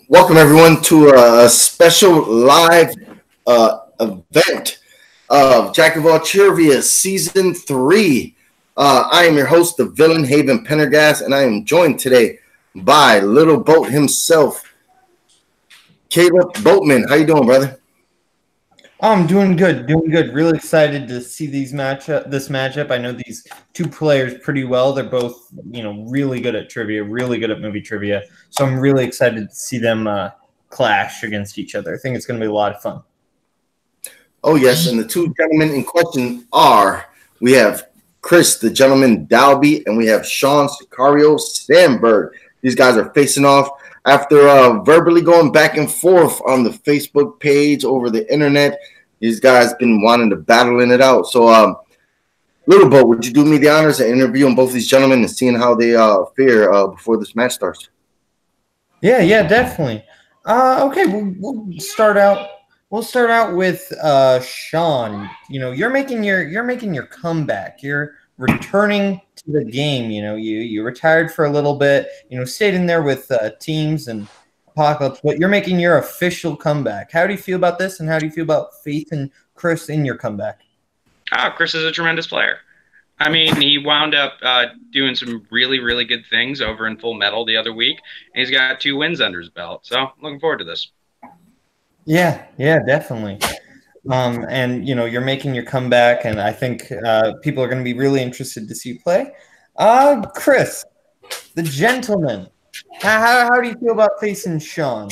Welcome everyone to a special live event of Jack of All Trivia Season 3. I am your host, the villain, Haven Pendergast, and I am joined today by Little Boat himself, Caleb Boatman. How you doing, brother? I'm doing good, Really excited to see this matchup. I know these two players pretty well. They're both, really good at trivia, really good at movie trivia. So I'm really excited to see them clash against each other. I think it's going to be a lot of fun. Oh, yes, and the two gentlemen in question are, we have Chris, the gentleman Dalby, and we have Sean Sicario Sandberg. These guys are facing off after verbally going back and forth on the Facebook page over the internet. These guys been wanting to battling it out. So, Little Boat, would you do me the honors of interviewing both these gentlemen and seeing how they fare before this match starts? Yeah, definitely. Okay, we'll start out. We'll start out with Sean. You're making your comeback. You're returning to the game. You retired for a little bit. Stayed in there with teams and Apocalypse, but you're making your official comeback. How do you feel about this, and how do you feel about Faith and Chris in your comeback? Chris is a tremendous player. I mean, he wound up doing some really, really good things over in Full Metal the other week, and he's got 2 wins under his belt. So, looking forward to this. Yeah, definitely. And you're making your comeback, and I think people are going to be really interested to see you play. Chris, the gentleman. How do you feel about facing Sean?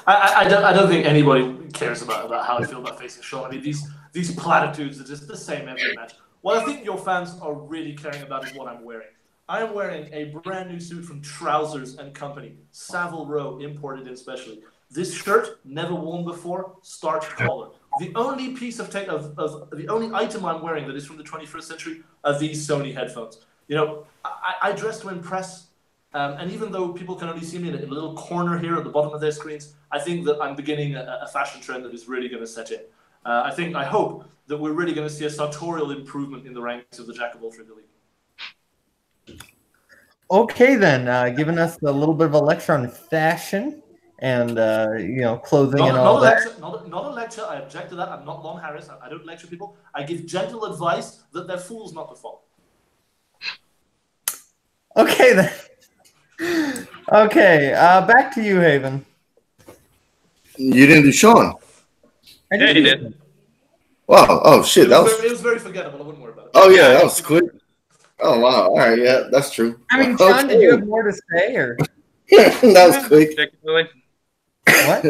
I don't think anybody cares about how I feel about facing Sean. I mean, these platitudes are just the same every match. What I think your fans are really caring about is what I'm wearing. I am wearing a brand new suit from Trousers and Company, Savile Row, imported in specially. This shirt, never worn before, starched collar. The only piece of the only item I'm wearing that is from the 21st century are these Sony headphones. I dress to impress. And even though people can only see me in a little corner here at the bottom of their screens, I think that I'm beginning a fashion trend that is really going to set in. I hope that we're really going to see a sartorial improvement in the ranks of the Jack of All Trivia League. Okay, then, giving us a little bit of a lecture on fashion and clothing and all that. Not a lecture. I object to that. I'm not Lon Harris. I don't lecture people. I give gentle advice that they're fools not to follow. Okay, then. Okay, back to you, Haven. You didn't do Sean. Yeah, you did. Wow. Oh, shit. It was very forgettable. I wouldn't worry about it. Oh, yeah, that was quick. Oh, wow. All right, yeah, that's true. I mean, Sean, did you have more to say, or? That was quick. Particularly? What?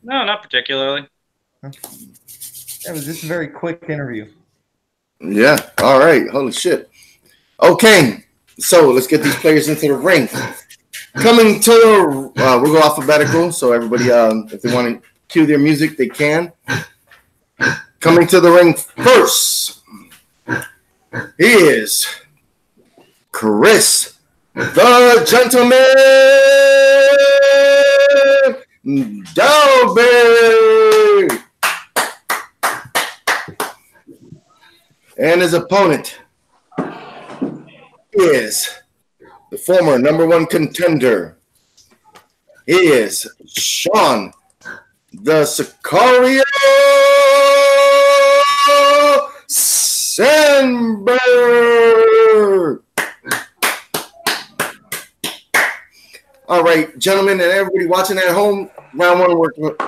No, not particularly. That was just a very quick interview. Yeah, all right. Holy shit. Okay, so let's get these players into the ring. Coming to the, we'll go alphabetical, so everybody, if they want to cue their music, they can. Coming to the ring first is Chris, the gentleman, Dalby. And his opponent is the former #1 contender. He is Sean, the Sicario Sandberg. All right, gentlemen, and everybody watching at home, round one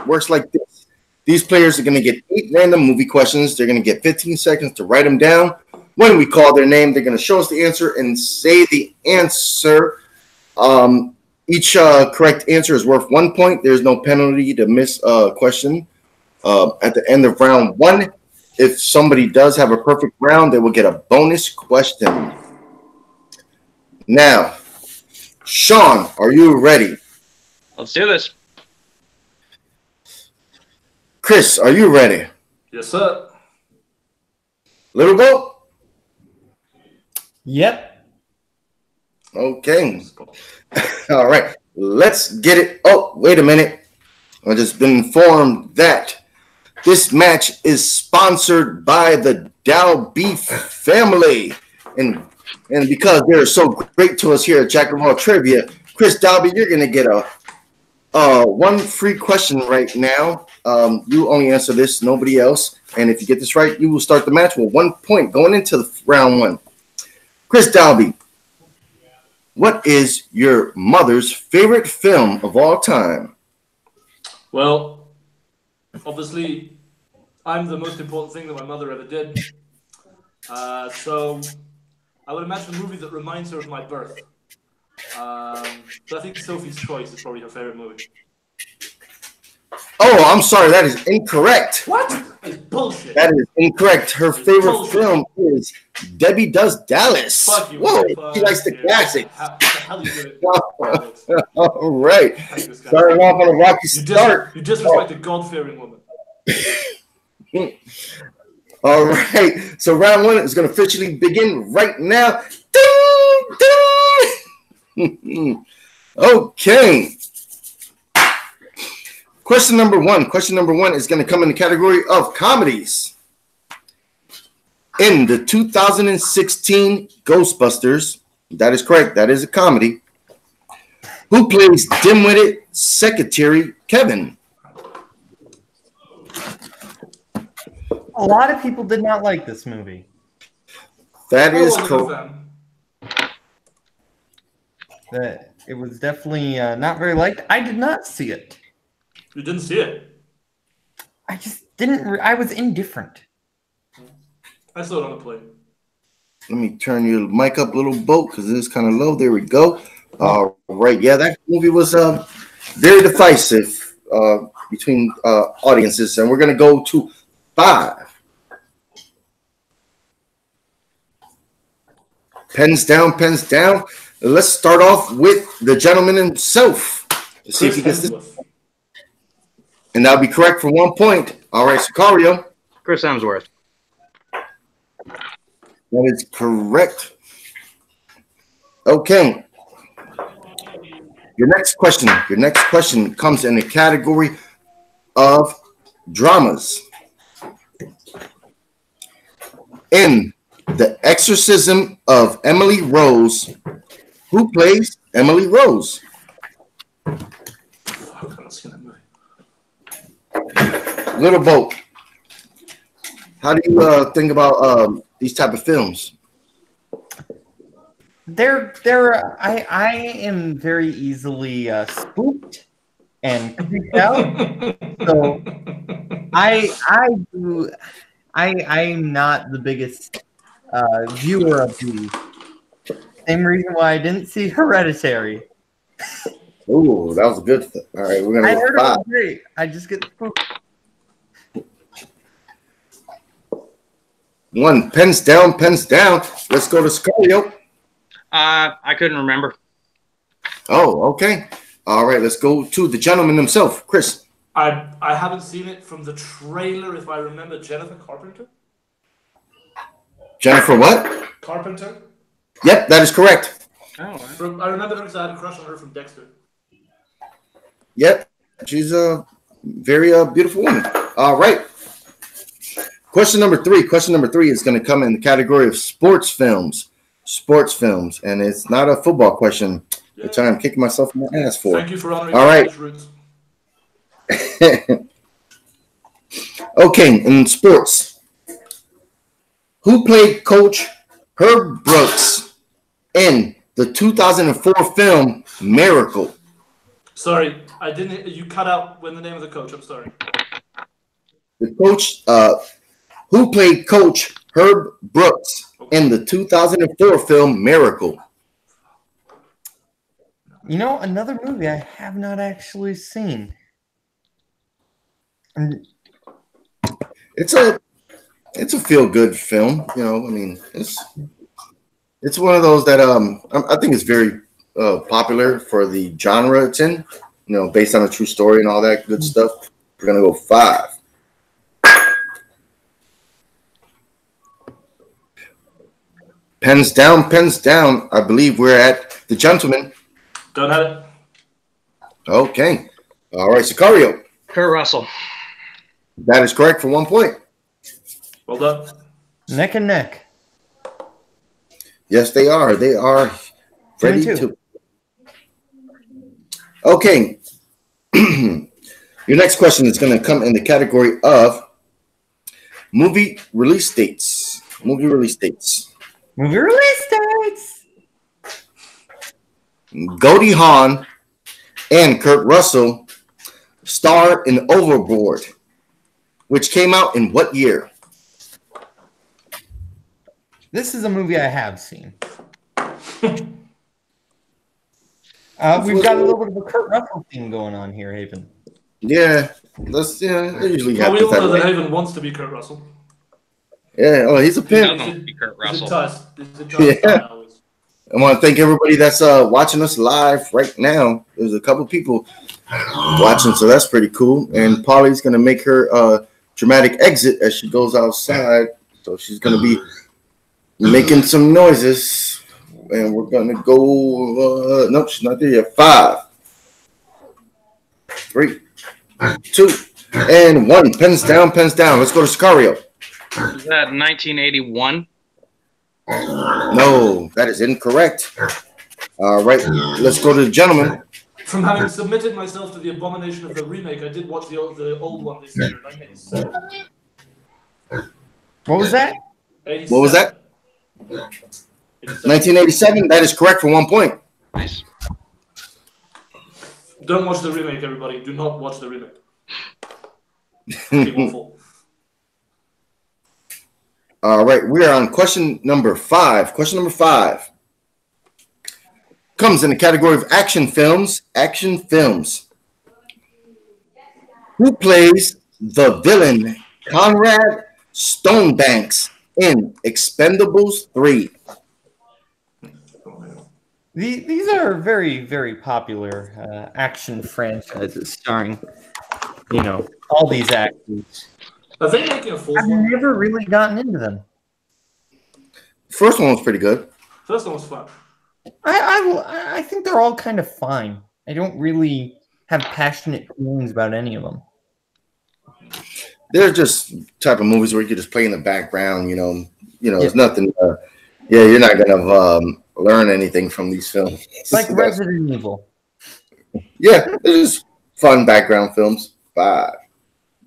works like this. These players are going to get 8 random movie questions. They're going to get 15 seconds to write them down. When we call their name, they're going to show us the answer and say the answer. Each correct answer is worth 1 point. There's no penalty to miss a question. At the end of round 1, if somebody does have a perfect round, they will get a bonus question. Now, Sean, are you ready? Let's do this. Chris, are you ready? Yes, sir. Little Boat? Yep. Okay. All right. Let's get it. Oh, wait a minute. I've just been informed that this match is sponsored by the Dalby family. And because they're so great to us here at Jack of All Trivia, Chris Dalby, you're going to get a One free question right now. You only answer this, nobody else. And if you get this right, you will start the match with 1 point going into round one. Chris Dalby, what is your mother's favorite film of all time? Well, obviously, I'm the most important thing that my mother ever did. So I would imagine a movie that reminds her of my birth. But I think Sophie's Choice is probably her favorite movie. Oh, I'm sorry. That is incorrect. What? That's bullshit. That is incorrect. Her favorite film is Debbie Does Dallas. Fuck you. Whoa, Fuck she likes the classics. How the hell you do it? All right. Starting off on a rocky start. You disrespect a God-fearing woman. All right. So round one is going to officially begin right now. Ding, ding. Okay. Question number one. Question number one is going to come in the category of comedies. In the 2016 Ghostbusters, that is correct, that is a comedy, who plays dim-witted secretary Kevin? A lot of people did not like this movie. That is correct. That it was definitely not very liked. I did not see it. You didn't see it? I just didn't. I was indifferent. I saw it on the plane. Let me turn your mic up a little, Bo, because it is kind of low. There we go. All right. Yeah, that movie was very divisive between audiences. And we're going to go to 5. Pens down, pens down. Let's start off with the gentleman himself. Let's see if he gets this. And that'll be correct for 1 point. All right, Sicario. Chris Hemsworth. That is correct. Okay. Your next question comes in the category of dramas. In The Exorcism of Emily Rose, who plays Emily Rose? Little Boat. How do you think about these type of films? I am very easily spooked and creeped out. So I'm not the biggest viewer of these. Same reason why I didn't see Hereditary. Ooh, that was a good thing. All right, we're gonna go 5. It was great. I just get spooked. 1. Pens down, pens down. Let's go to Sicario. I couldn't remember. Oh, okay. All right, let's go to the gentleman himself, Chris. I haven't seen it from the trailer, if I remember. Jennifer Carpenter? Jennifer what? Carpenter? Yep, that is correct. Oh, I remember her because I had a crush on her from Dexter. Yep, she's a very beautiful woman. All right. Question number 3. Question number 3 is going to come in the category of sports films. Sports films, and it's not a football question, which I'm kicking myself in the ass for. Thank you for honoring all right. Roots. Okay, in sports, who played Coach Herb Brooks in the 2004 film Miracle? Sorry, I didn't. You cut out when the name of the coach. I'm sorry. The coach, who played Coach Herb Brooks in the 2004 film Miracle? You know, another movie I have not actually seen. It's a feel-good film. You know, I mean, it's one of those that I think it's very popular for the genre it's in. You know, based on a true story and all that good stuff. We're gonna go 5. Pens down, pens down. I believe we're at the gentleman. Don't have it. Okay. All right, Sicario. Kurt Russell. That is correct for 1 point. Well done. Neck and neck. Yes, they are. They are ready to. Okay. Your next question is going to come in the category of movie release dates. Movie release dates. Movie release dates. Goldie Hawn and Kurt Russell star in Overboard, which came out in what year? This is a movie I have seen. We've got a little bit of a Kurt Russell theme going on here, Haven. Yeah, they usually Well, have we all know that that. Haven wants to be Kurt Russell. Yeah, oh, he's a He pimp. doesn't be Kurt Is it Russell. Yeah. I want to thank everybody that's watching us live right now. There's a couple people watching, so that's pretty cool. And Polly's going to make her dramatic exit as she goes outside. So she's going to be making some noises. And we're going to go, nope, she's not there yet. 5, 3, 2, and 1. Pens down, pens down. Let's go to Sicario. Is that 1981? No, that is incorrect. All right, let's go to the gentleman. From having submitted myself to the abomination of the remake, I did watch the old one this year, 1987. What was that? What was that? 1987. That is correct for 1 point. Nice. Don't watch the remake, everybody. Do not watch the remake. It's awful. All right, we are on question number 5. Question number 5 comes in the category of action films. Action films. Who plays the villain Conrad Stonebanks in Expendables 3? These are very, very popular action franchises starring, all these actors. Are they making a fourth I've one? never really gotten into them. First one was pretty good. First one was fun. I think they're all kind of fine. I don't really have passionate feelings about any of them. They're just type of movies where you can just play in the background. There's nothing. You're not gonna learn anything from these films. Like Resident Evil. Yeah, they're just fun background films. 5.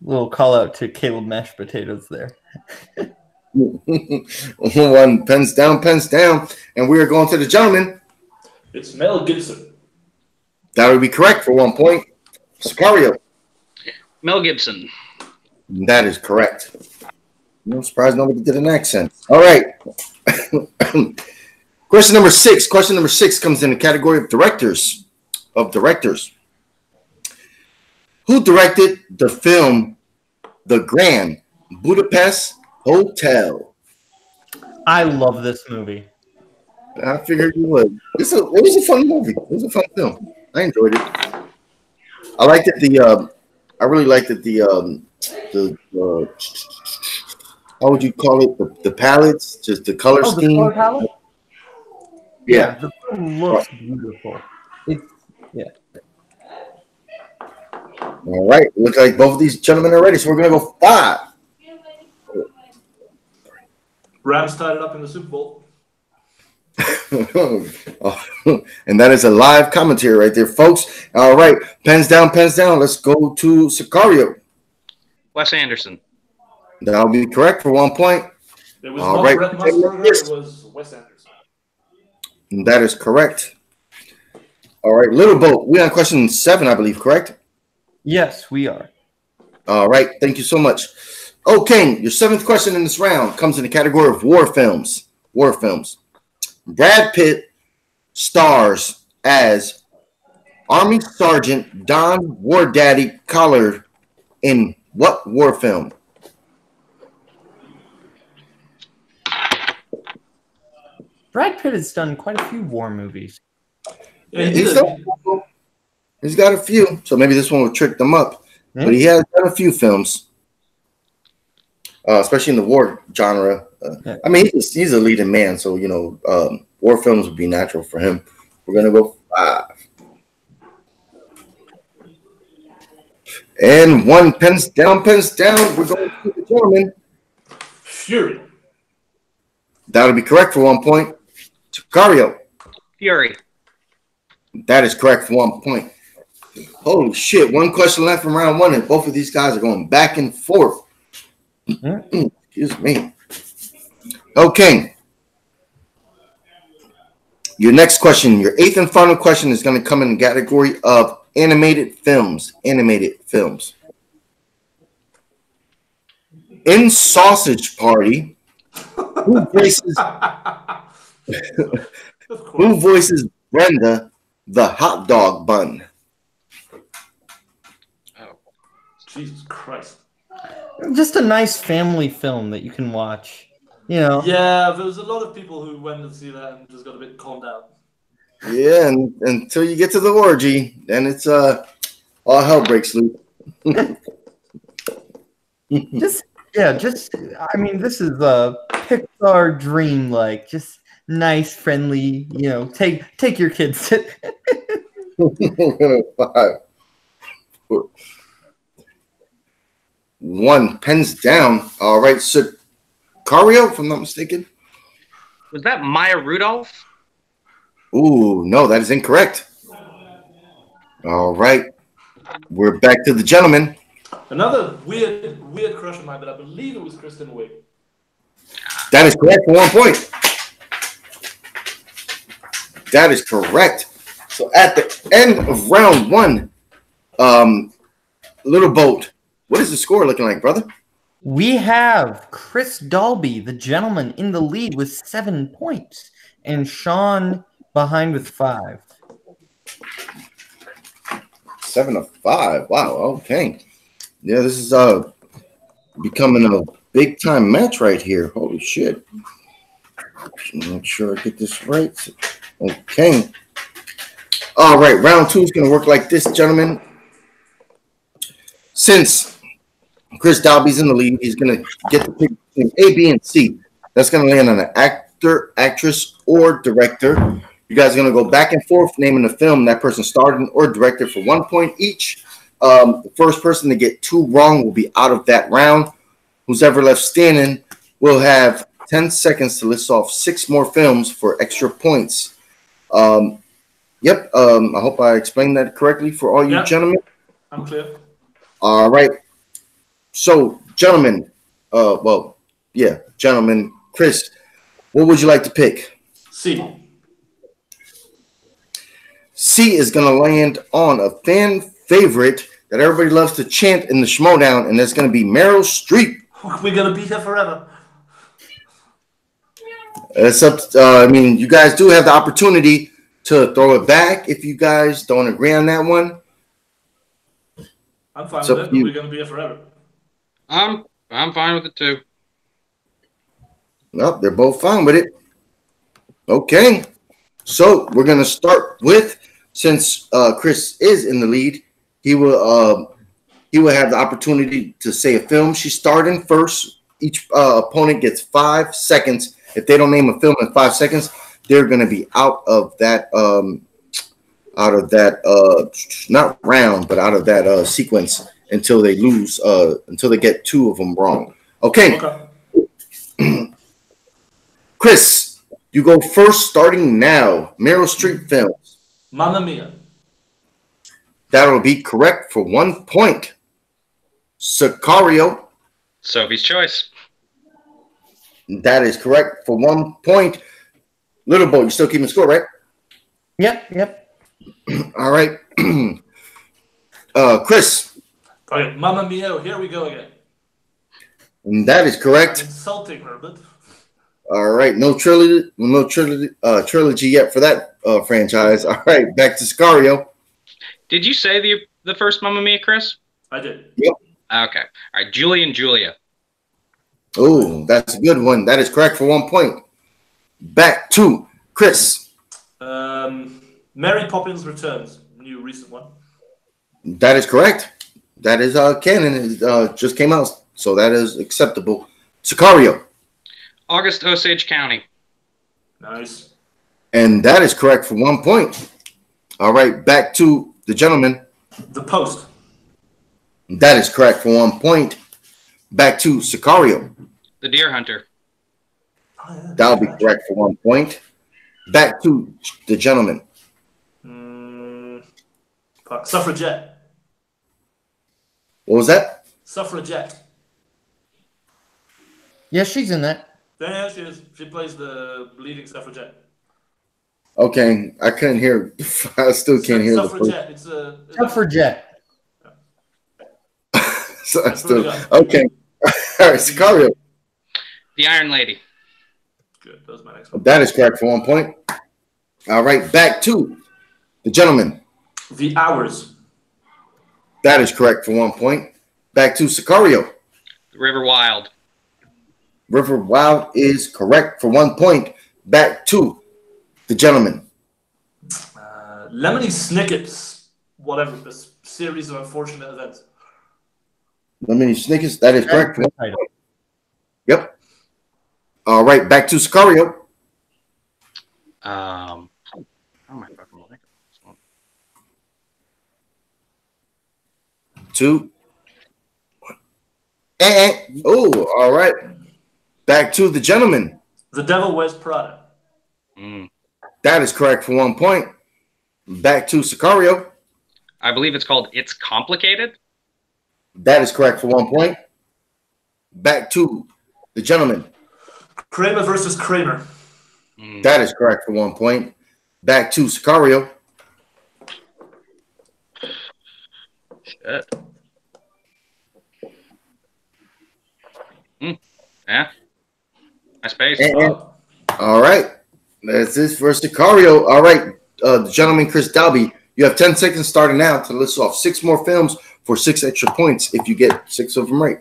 Little call out to Caleb Mashed Potatoes there. 1. Pens down, and we are going to the gentleman. It's Mel Gibson. That would be correct for 1 point. Sicario. Mel Gibson. That is correct. No surprise, nobody did an accent. All right. Question number 6. Question number 6 comes in the category of directors. Who directed the film The Grand Budapest Hotel? I love this movie. I figured you would. It was a fun movie. It was a fun film. I enjoyed it. I liked it. I really liked it. The how would you call it? The palettes, just the color scheme. The color palette? Yeah. The film looks beautiful. Yeah. All right. Looks like both of these gentlemen are ready, so we're gonna go 5. Rams tied it up in the Super Bowl. And that is a live commentary right there, folks. All right, pens down. Let's go to Sicario. Wes Anderson. That'll be correct for 1 point. It was All not right. Brett Musburger, it was Wes Anderson. And that is correct. All right, Little Boat. We on question 7, I believe, correct? Yes, we are. All right, thank you so much. Okay, your 7th question in this round comes in the category of war films. Brad Pitt stars as Army Sergeant Don War Daddy Collard in what war film? Brad Pitt has done quite a few war movies. Yeah, He's got a few, so maybe this one will trick them up. Yeah. But he has done a few films, especially in the war genre. Yeah. I mean, he's a leading man, so war films would be natural for him. We're gonna go 5. And 1. Pens down. We're going to the gentleman. Fury. That'll be correct for 1 point. Sicario. Fury. That is correct for 1 point. Holy shit. One question left from round one, and both of these guys are going back and forth. Excuse me. Okay. Your next question, your eighth and final question, is going to come in the category of animated films. Animated films. In Sausage Party, who voices Brenda the hot dog bun? Oh, Jesus Christ. Just a nice family film that you can watch. You know. Yeah, there was a lot of people who went to see that and just got a bit calmed down. Yeah, and until you get to the orgy, then it's all hell breaks loose. I mean, this is a Pixar dream, like just nice, friendly. You know, take your kids. Five, four, one, pens down. All right, so Cario, if I'm not mistaken. was that Maya Rudolph? Ooh, no, that is incorrect. All right, we're back to the gentleman. Another weird crush of mine, but I believe it was Kristen Wiig. That is correct for 1 point. That is correct. So at the end of round one, Little Boat, what is the score looking like, brother? We have Chris Dalby, the gentleman, in the lead with 7 points, and Sean behind with 5. 7-5. Wow. Okay. Yeah, this is becoming a big time match right here. Holy shit. Make sure I get this right. Okay. All right. Round two is going to work like this, gentlemen. Since Chris Dalby's in the lead, he's going to get to pick between A, B, and C. That's going to land on an actor, actress, or director. You guys are going to go back and forth naming the film that person starred in or directed for 1 point each. The first person to get 2 wrong will be out of that round. Who's ever left standing will have 10 seconds to list off 6 more films for extra points. Yep. I hope I explained that correctly for all you gentlemen. I'm clear. All right. So, gentlemen, gentlemen, Chris, what would you like to pick? C. C is going to land on a fan favorite that everybody loves to chant in the Schmodown, and that's going to be Meryl Streep. We're going to be here forever. It's up. You guys do have the opportunity to throw it back if you guys don't agree on that one. I'm fine with it, but we're going to be here forever. I'm fine with it too. Well, they're both fine with it. Okay. So we're going to start with, since Chris is in the lead, he will have the opportunity to say a film she starred in first. Each opponent gets 5 seconds. If they don't name a film in 5 seconds, they're going to be out of that not round, but out of that sequence until they lose, until they get 2 of them wrong. Okay. Chris, you go first starting now. Meryl Streep films. Mamma Mia. That'll be correct for 1 point. Sicario. Sophie's Choice. That is correct for 1 point. Little Boy, you still keeping score, right? Yep. All right. Chris. Okay, Mamma Mia, here we go again. And that is correct. I'm insulting her, but... All right, no trilogy yet for that franchise. All right, back to Sicario. Did you say the first Mamma Mia, Chris? I did. Yep. Okay. All right, Julie and Julia. Oh, that's a good one. That is correct for 1 point. Back to Chris. Mary Poppins Returns, new recent one. That is correct. That is canon. It just came out, so that is acceptable. Sicario. August Osage County. Nice. And that is correct for 1 point. All right, back to the gentleman. The Post. That is correct for 1 point. Back to Sicario. The Deer Hunter. Oh, yeah, That'll be correct for 1 point. Back to the gentleman. Fuck. Suffragette. What was that? Suffragette. Yeah, she's in that. Yeah, she is. She plays the leading suffragette. Okay, I couldn't hear. I still can't hear Suffragette. It's a Suffragette. So I still okay. All right, Sicario. The Iron Lady. Good. That was my next one. That is correct for 1 point. All right, back to the gentleman. The Hours. That is correct for 1 point. Back to Sicario. The River Wild. River Wild is correct for 1 point. Back to the gentleman. Lemony Snicket's, whatever, this series of unfortunate events. Lemony Snicket's, that is correct. Yep. All right, back to Sicario. How am I fucking like this one? 2, 1. Oh, all right. Back to the gentleman. The Devil Wears Prada. That is correct for 1 point. Back to Sicario. I believe it's called It's Complicated. That is correct for 1 point. Back to the gentleman. Kramer versus Kramer. That is correct for 1 point. Back to Sicario. Shit. Yeah. Nice space. All right. That's it for Sicario. All right. The gentleman, Chris Dalby, you have 10 seconds starting now to list off 6 more films for 6 extra points if you get 6 of them right.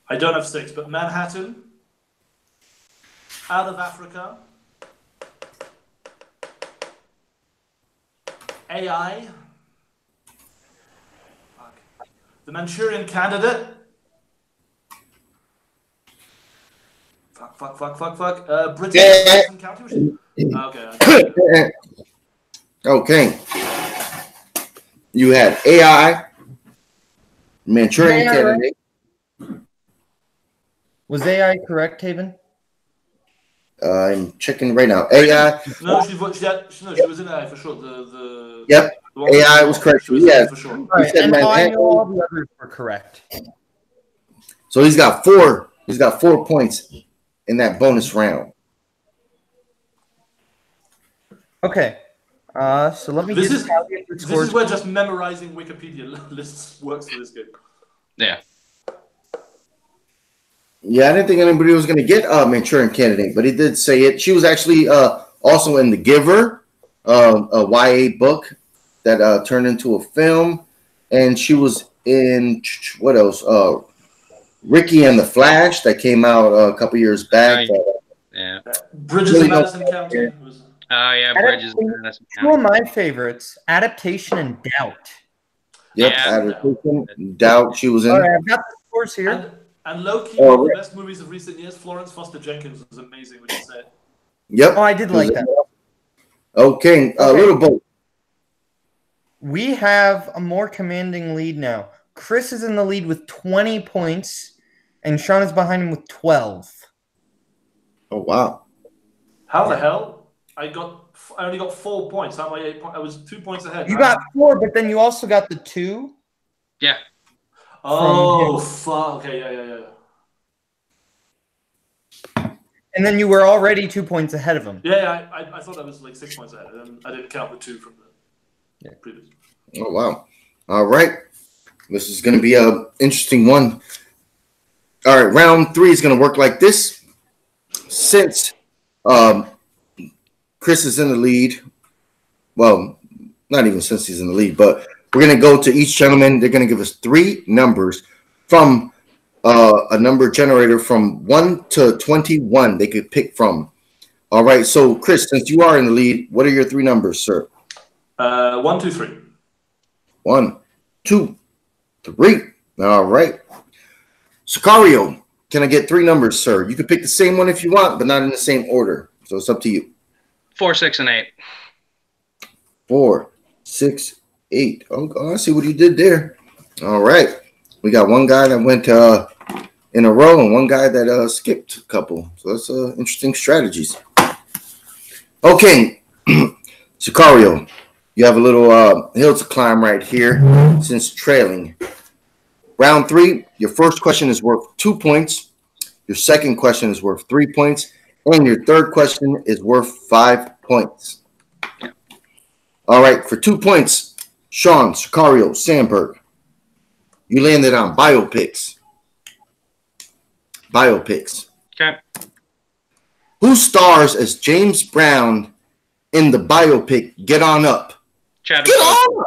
I don't have 6, but Manhattan, Out of Africa, AI, The Manchurian Candidate, British County. Okay. Okay. You had AI, Manchurian Candidate. Was AI correct, Taven? I'm checking right now. AI. No, she was in AI for sure. Yep. AI was correct. Yeah. For sure. Right, and I know all the others were correct. So he's got 4. He's got 4 points in that bonus round. Okay. So let me This just is where just memorizing Wikipedia lists works for this game. Yeah. Yeah, I didn't think anybody was going to get Manchurian Candidate, but he did say it. She was actually also in The Giver, a YA book that turned into a film, and she was in what else? Ricky and the Flash that came out a couple years back. Yeah. Bridges in Madison County. Oh yeah, Bridges in Madison Two of County. my favorites: Adaptation and Doubt. Yep, Yeah. Adaptation, Doubt. She was in. All right, I've got the scores here. And low-key, one of the best movies of recent years, Florence Foster Jenkins was amazing when you said. Yep. Oh, I did like that. Okay, Little Boat. We have a more commanding lead now. Chris is in the lead with 20 points, and Sean is behind him with 12. Oh, wow. How the hell? I only got 4 points. How am I 8 points? I was 2 points ahead. You got 4, but then you also got the 2. Yeah. Oh, fuck. Okay, yeah. And then you were already 2 points ahead of him. Yeah, I thought I was like 6 points ahead, and I didn't count the 2 from the previous. Oh, wow. All right. This is going to be an interesting one. All right, round 3 is going to work like this. Since Chris is in the lead, well, not even since he's in the lead, but we're going to go to each gentleman. They're going to give us 3 numbers from a number generator from 1 to 21 they could pick from. All right, so Chris, since you are in the lead, what are your 3 numbers, sir? 1, 2, 3. 1, 2, 3. All right. Sicario, can I get 3 numbers, sir? You can pick the same one if you want, but not in the same order. So it's up to you. 4, 6, and 8. 4, 6, 8. Oh, I see what you did there. All right. We got one guy that went in a row and one guy that skipped a couple. So that's interesting strategies. Okay. Sicario, You have a little hill to climb right here since trailing. Round 3, your first question is worth 2 points. Your second question is worth 3 points. And your third question is worth 5 points. All right, for 2 points, Sean, Sicario, Sandberg. You landed on biopics. Biopics. Okay. Who stars as James Brown in the biopic Get On Up? Chadwick Get Boseman. On Up!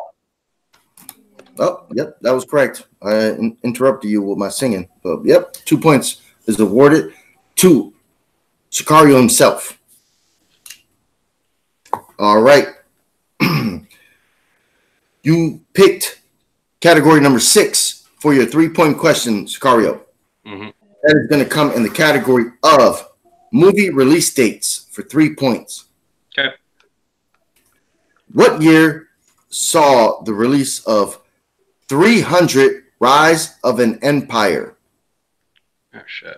Oh, yep, that was correct. I interrupted you with my singing. But, yep, 2 points is awarded to Sicario himself. All right. You picked category number 6 for your 3-point question, Sicario. Mm-hmm. That is going to come in the category of movie release dates for 3 points. Okay. What year saw the release of 300 Rise of an Empire? Oh, shit.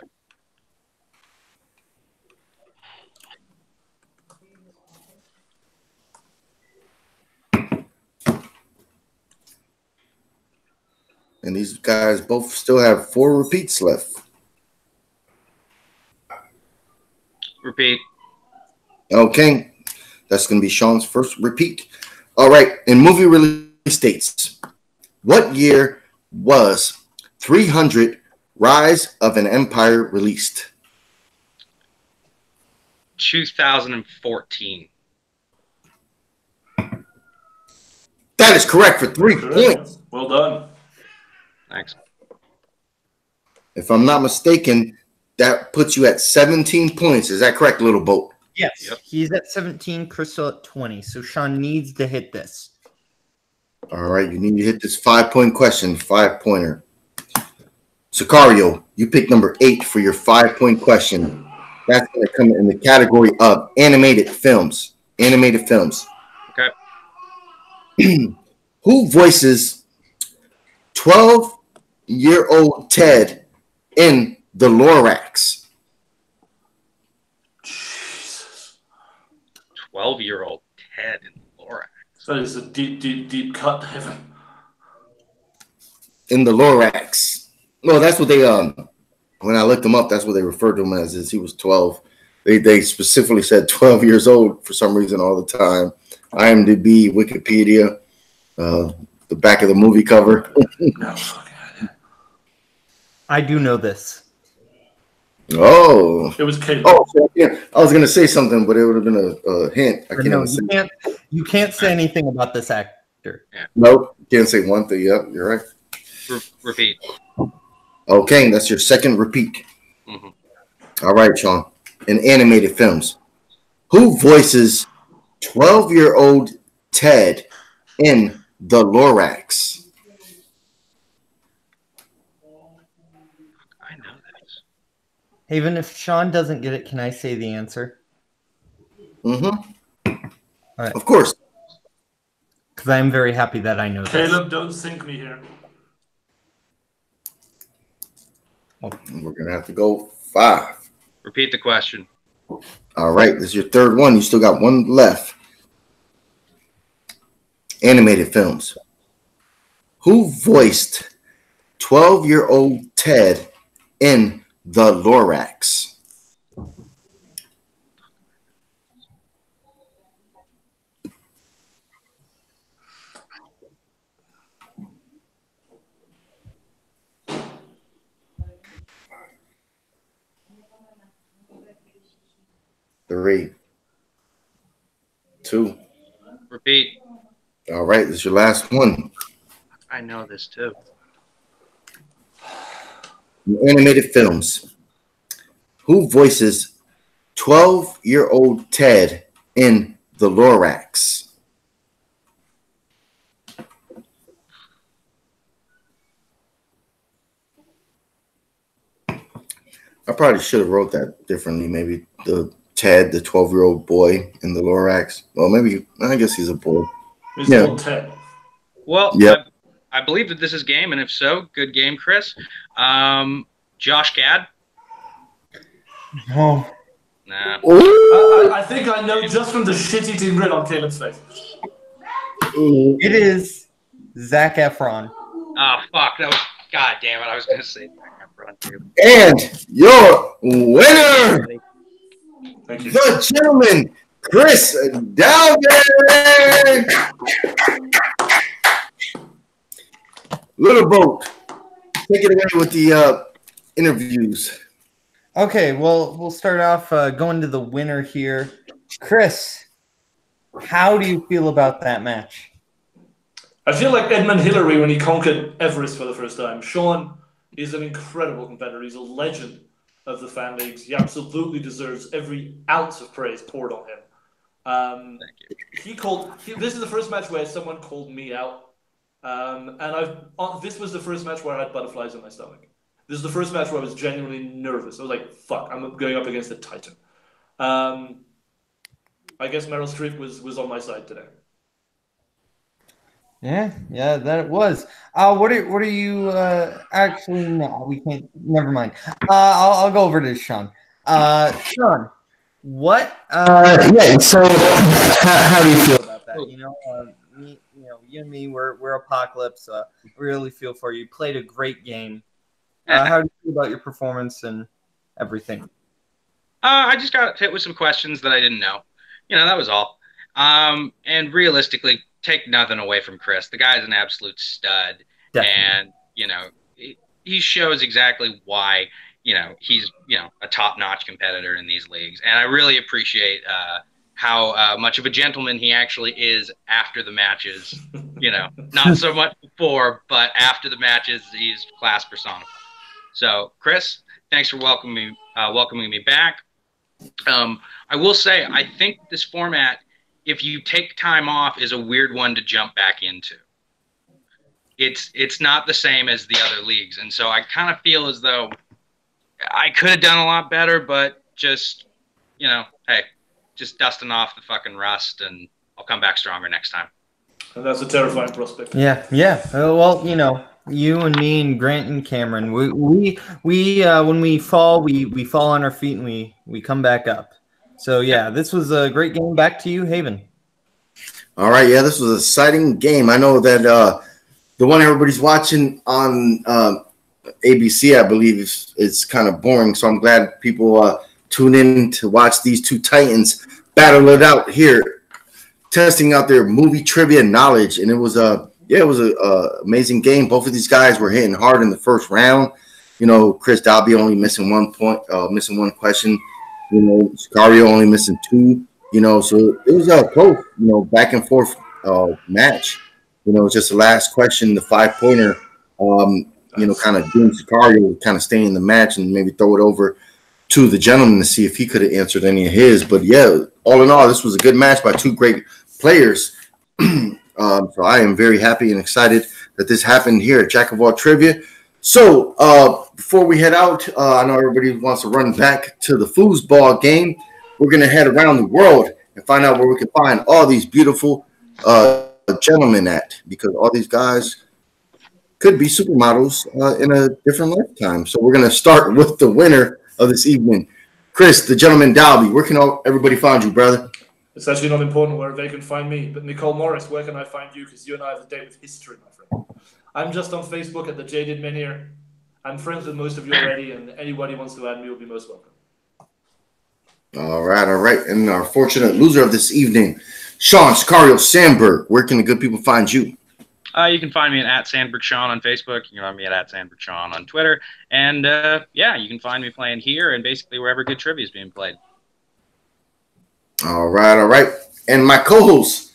And these guys both still have 4 repeats left. Repeat. Okay. That's going to be Sean's first repeat. All right. In movie release dates, what year was 300 Rise of an Empire released? 2014. That is correct for 3 points. Well done. Thanks. If I'm not mistaken, that puts you at 17 points. Is that correct, Little Boat? Yes, Yep. he's at 17, Crystal at 20. So Sean needs to hit this. All right, you need to hit this 5-point question, 5-pointer. Sicario, you pick number 8 for your 5-point question. That's going to come in the category of animated films. Animated films. Okay. Who voices 12-year-old Ted in The Lorax? Jesus. 12-year-old Ted in Lorax. That is a deep, deep, deep cut, Heaven. In The Lorax. Well, that's what they when I looked him up, that's what they referred to him as, is he was 12. They specifically said 12 years old for some reason all the time. IMDb, Wikipedia, the back of the movie cover. No fucking idea. I do know this. Oh. It was Caleb. Oh, so, yeah. I was going to say something, but it would have been a hint. I can't No, even say. you can't say anything about this actor. Nope. Can't say one thing. Yep, you're right. Repeat. Okay, that's your second repeat. Mm-hmm. All right, Sean. In animated films, who voices 12-year-old Ted in The Lorax? I know this. Haven, if Sean doesn't get it, can I say the answer? Mm-hmm. All right. Of course. Because I am very happy that I know this. Caleb, don't sink me here. We're going to have to go 5. Repeat the question. All right, this is your third one. You still got one left. Animated films. Who voiced 12-year-old Ted in The Lorax? Three, 2. Repeat. All right, this is your last one. I know this too. In animated films, who voices 12-year-old Ted in The Lorax? I probably should have wrote that differently. Maybe the Ted, the 12-year-old boy in The Lorax. Well, maybe, I guess he's a boy. He's Yeah. called Ted. Well, Yep. I believe that this is game, and if so, good game, Chris. Josh Gad? Oh, Nah. Ooh. I think I know just from the shit-eating grin on Caleb's face. It is Zac Efron. Oh, fuck. That was, God damn it. I was going to say Zac Efron, too. And your winner, Thank you. the gentleman, Chris Dalby. Little Boat, take it away with the interviews. Okay, well, we'll start off going to the winner here. Chris, how do you feel about that match? I feel like Edmund Hillary when he conquered Everest for the first time. Sean is an incredible competitor. He's a legend of the fan leagues. He absolutely deserves every ounce of praise poured on him. This is the first match where someone called me out. This was the first match where I had butterflies in my stomach. This is the first match where I was genuinely nervous. I was like, fuck, I'm going up against a Titan. I guess Meryl Streep was on my side today. Yeah, that it was. What are you actually? No, we can't. Never mind. I'll go over to Sean. Sean, what? Yeah. So, how do you feel about that? You and me, we're Apocalypse. We really feel for you. You played a great game. How do you feel about your performance and everything? I just got hit with some questions that I didn't know. That was all. And realistically, take nothing away from Chris. The guy's an absolute stud. Definitely. And, he shows exactly why, he's, a top-notch competitor in these leagues. And I really appreciate how much of a gentleman he actually is after the matches. Not so much before, but after the matches, he's class personified. So, Chris, thanks for welcoming me back. I will say, I think this format, if you take time off, is a weird one to jump back into. It's not the same as the other leagues, and so I kind of feel as though I could have done a lot better, but just, hey, just dusting off the fucking rust, and I'll come back stronger next time. And that's a terrifying prospect. Yeah. Well, you and me and Grant and Cameron, we when we fall, we fall on our feet and we come back up. So yeah, this was a great game. Back to you, Haven. All right, yeah, this was an exciting game. I know that the one everybody's watching on ABC, I believe, is kind of boring. So I'm glad people tune in to watch these two Titans battle it out here, testing out their movie trivia knowledge. And it was a amazing game. Both of these guys were hitting hard in the first round. Chris Dalby only missing 1 point, missing one question. Sicario only missing 2. So it was a close, back and forth match. Just the last question, the 5-pointer, kind of doing Sicario, kind of stay in the match and maybe throw it over to the gentleman to see if he could have answered any of his. But yeah, all in all, this was a good match by two great players. So I am very happy and excited that this happened here at Jack of All Trivia. So before we head out, I know everybody wants to run back to the foosball game. We're going to head around the world and find out where we can find all these beautiful gentlemen at, because all these guys could be supermodels in a different lifetime. So we're going to start with the winner of this evening, Chris, the gentleman Dalby. Where can everybody find you, brother? It's actually not important where they can find me, but Nicole Morris, where can I find you? Because you and I have a date with history, my friend. I'm just on Facebook at the Jaded Men here. I'm friends with most of you already, and anybody who wants to add me will be most welcome. All right. And our fortunate loser of this evening, Sean Sicario Sandberg. Where can the good people find you? You can find me at Sandberg Sean on Facebook. You can find me at Sandberg Sean on Twitter. And, you can find me playing here and basically wherever good trivia is being played. All right. And my co-host,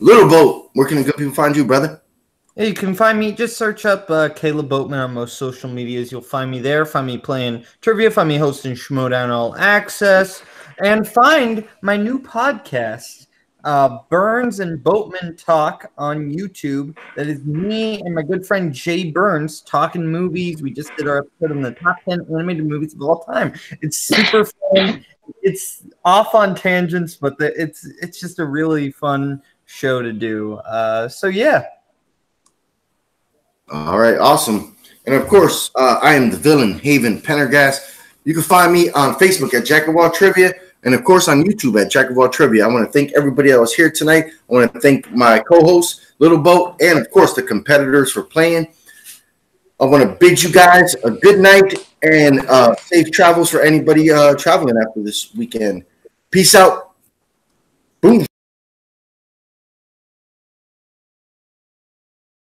Little Boat. Where can the good people find you, brother? Yeah, you can find me. Just search up Caleb Boatman on most social medias. You'll find me there. Find me playing trivia. Find me hosting Schmodown All Access. And find my new podcast, Burns and Boatman Talk, on YouTube. That is me and my good friend Jay Burns talking movies. We just did our episode on the top 10 animated movies of all time. It's super fun. It's off on tangents, but it's just a really fun show to do. So yeah. All right, awesome. And of course, I am the villain, Haven Pendergast. You can find me on Facebook at Jack of All Trivia and of course on YouTube at Jack of All Trivia. I want to thank everybody that was here tonight. I want to thank my co-host, Little Boat, and of course the competitors for playing. I want to bid you guys a good night and safe travels for anybody traveling after this weekend. Peace out. Boom.